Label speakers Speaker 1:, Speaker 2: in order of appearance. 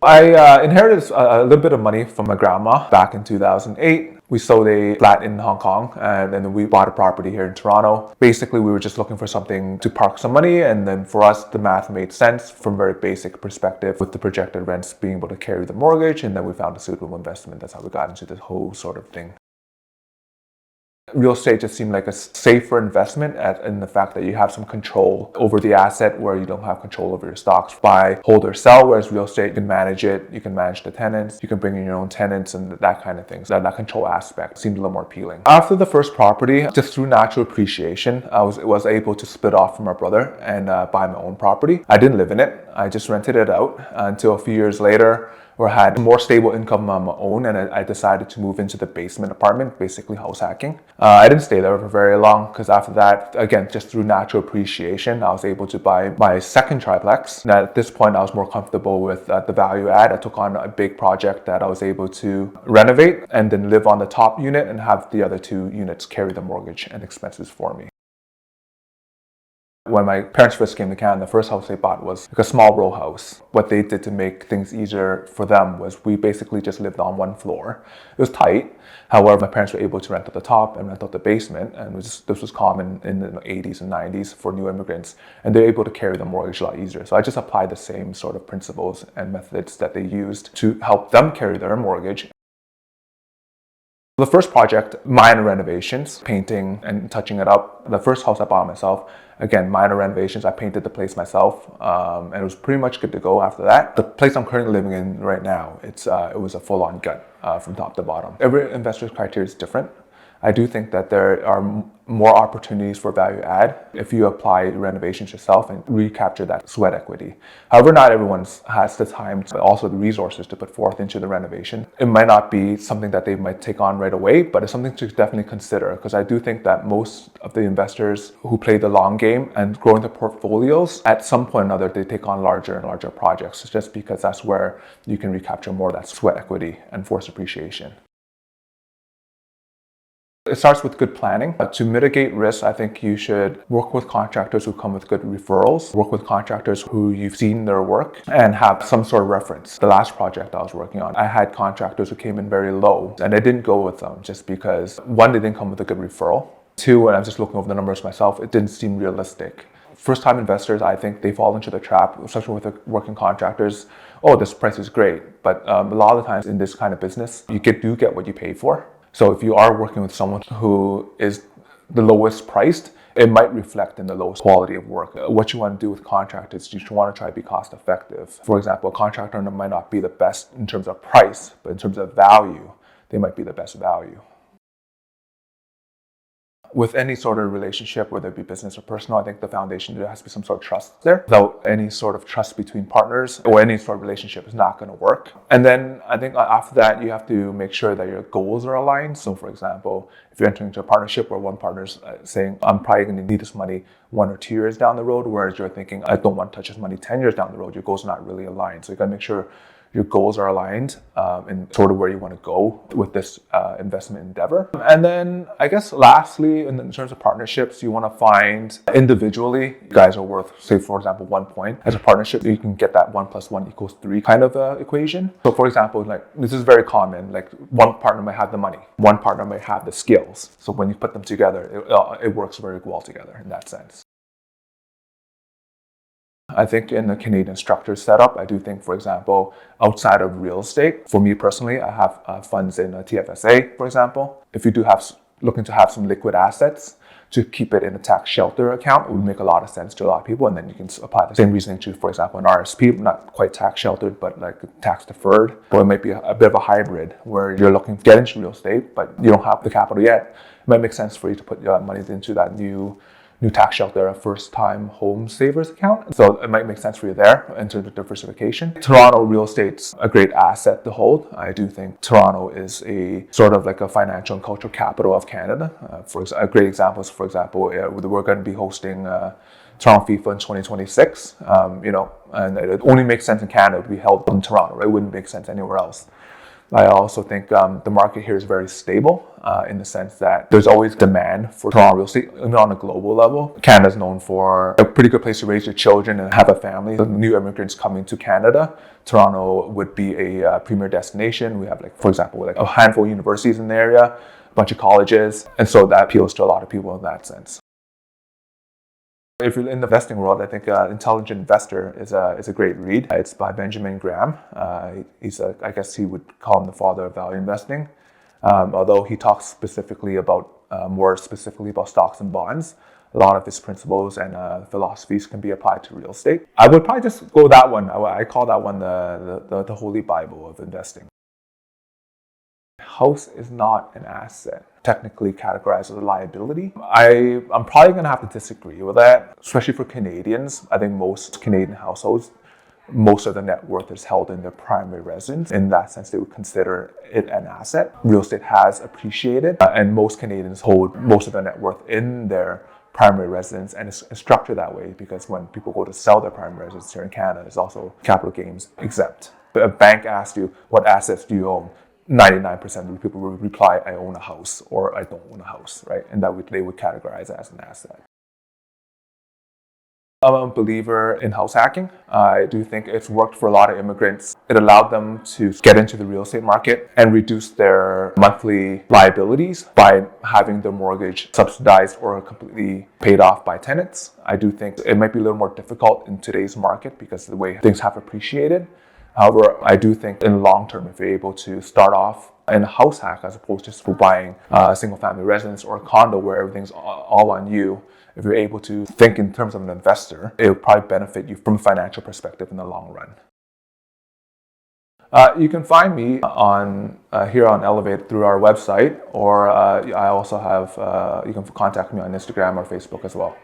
Speaker 1: I inherited a little bit of money from my grandma back in 2008. We sold a flat in Hong Kong and then we bought a property here in Toronto. Basically, we were just looking for something to park some money, and then for us, the math made sense from a very basic perspective with the projected rents being able to carry the mortgage, and then we found a suitable investment. That's how we got into this whole sort of thing. Real estate just seemed like a safer investment in the fact that you have some control over the asset where you don't have control over your stocks. Buy, hold, or sell, whereas real estate, you can manage it, you can manage the tenants, you can bring in your own tenants and that kind of thing. So that control aspect seemed a little more appealing. After the first property, just through natural appreciation, I was able to split off from my brother and buy my own property. I didn't live in it. I just rented it out until a few years later, or had more stable income on my own, and I decided to move into the basement apartment, basically house hacking. I didn't stay there for very long because after that, again, just through natural appreciation, I was able to buy my second triplex. And at this point, I was more comfortable with the value add. I took on a big project that I was able to renovate and then live on the top unit and have the other two units carry the mortgage and expenses for me. When my parents first came to Canada, the first house they bought was like a small row house. What they did to make things easier for them was we basically just lived on one floor. It was tight. However, my parents were able to rent out the top and rent out the basement, and this was common in the 80s and 90s for new immigrants, and they're able to carry the mortgage a lot easier. So I just applied the same sort of principles and methods that they used to help them carry their mortgage. The first project, minor renovations, painting and touching it up. The first house I bought myself, again, minor renovations. I painted the place myself, and it was pretty much good to go after that. The place I'm currently living in right now, it was a full-on gut from top to bottom. Every investor's criteria is different. I do think that there are more opportunities for value add if you apply renovations yourself and recapture that sweat equity. However, not everyone has the time, but also the resources to put forth into the renovation. It might not be something that they might take on right away, but it's something to definitely consider, because I do think that most of the investors who play the long game and growing their portfolios, at some point or another, they take on larger and larger projects, just because that's where you can recapture more of that sweat equity and force appreciation. It starts with good planning. To mitigate risk, I think you should work with contractors who come with good referrals, work with contractors who you've seen their work, and have some sort of reference. The last project I was working on, I had contractors who came in very low, and I didn't go with them just because, one, they didn't come with a good referral. Two, when I was just looking over the numbers myself, it didn't seem realistic. First-time investors, I think they fall into the trap, especially with the working contractors. Oh, this price is great, but a lot of the times in this kind of business, you do get what you pay for. So if you are working with someone who is the lowest priced, it might reflect in the lowest quality of work. What you want to do with contractors, you should want to try to be cost effective. For example, a contractor might not be the best in terms of price, but in terms of value, they might be the best value. With any sort of relationship, whether it be business or personal, I think the foundation, there has to be some sort of trust there. Without any sort of trust between partners or any sort of relationship, is not going to work. And then I think after that, you have to make sure that your goals are aligned. So for example, if you're entering into a partnership where one partner's saying, I'm probably going to need this money 1 or 2 years down the road, whereas you're thinking, I don't want to touch this money 10 years down the road, your goals are not really aligned. So you got to make sure your goals are aligned in sort of where you want to go with this investment endeavor. And then I guess lastly, in terms of partnerships, you want to find individually, you guys are worth, say for example, 1 point. As a partnership, you can get that 1 + 1 = 3 kind of equation. So for example, like this is very common, like one partner might have the money, one partner might have the skills. So when you put them together, it works very well together in that sense. I think in the Canadian structure setup, I do think, for example, outside of real estate, for me personally, I have funds in a TFSA, for example. If you do looking to have some liquid assets, to keep it in a tax shelter account, it would make a lot of sense to a lot of people. And then you can apply the same reasoning to, for example, an RSP, not quite tax sheltered, but like tax deferred. Or it might be a bit of a hybrid where you're looking to get into real estate, but you don't have the capital yet. It might make sense for you to put your money into that new tax shelter, a first-time home savers account. So it might make sense for you there in terms of diversification. Toronto real estate's a great asset to hold. I do think Toronto is a sort of like a financial and cultural capital of Canada. For a great example is, for example, we're going to be hosting Toronto FIFA in 2026. And it only makes sense in Canada to be held in Toronto. Right? It wouldn't make sense anywhere else. I also think the market here is very stable in the sense that there's always demand for Toronto real estate, even on a global level. Canada's known for a pretty good place to raise your children and have a family. The new immigrants coming to Canada, Toronto would be a premier destination. We have, like, for example, like a handful of universities in the area, a bunch of colleges, and so that appeals to a lot of people in that sense. If you're in the investing world, I think Intelligent Investor is a great read. It's by Benjamin Graham. I guess he would call him the father of value investing. Although he talks more specifically about stocks and bonds, a lot of his principles and philosophies can be applied to real estate. I would probably just go that one. I call that one the Holy Bible of investing. House is not an asset, technically categorized as a liability. I'm probably going to have to disagree with that, especially for Canadians. I think most Canadian households, most of the net worth is held in their primary residence. In that sense, they would consider it an asset. Real estate has appreciated, and most Canadians hold most of their net worth in their primary residence, and it's structured that way because when people go to sell their primary residence here in Canada, it's also capital gains exempt. But a bank asks you, what assets do you own? 99% of the people will reply, I own a house, or I don't own a house, right? And they would categorize it as an asset. I'm a believer in house hacking. I do think it's worked for a lot of immigrants. It allowed them to get into the real estate market and reduce their monthly liabilities by having their mortgage subsidized or completely paid off by tenants. I do think it might be a little more difficult in today's market because of the way things have appreciated. However, I do think in the long term, if you're able to start off in a house hack as opposed to just buying a single family residence or a condo where everything's all on you, if you're able to think in terms of an investor, it will probably benefit you from a financial perspective in the long run. You can find me here on Elevate through our website, or I also have, you can contact me on Instagram or Facebook as well.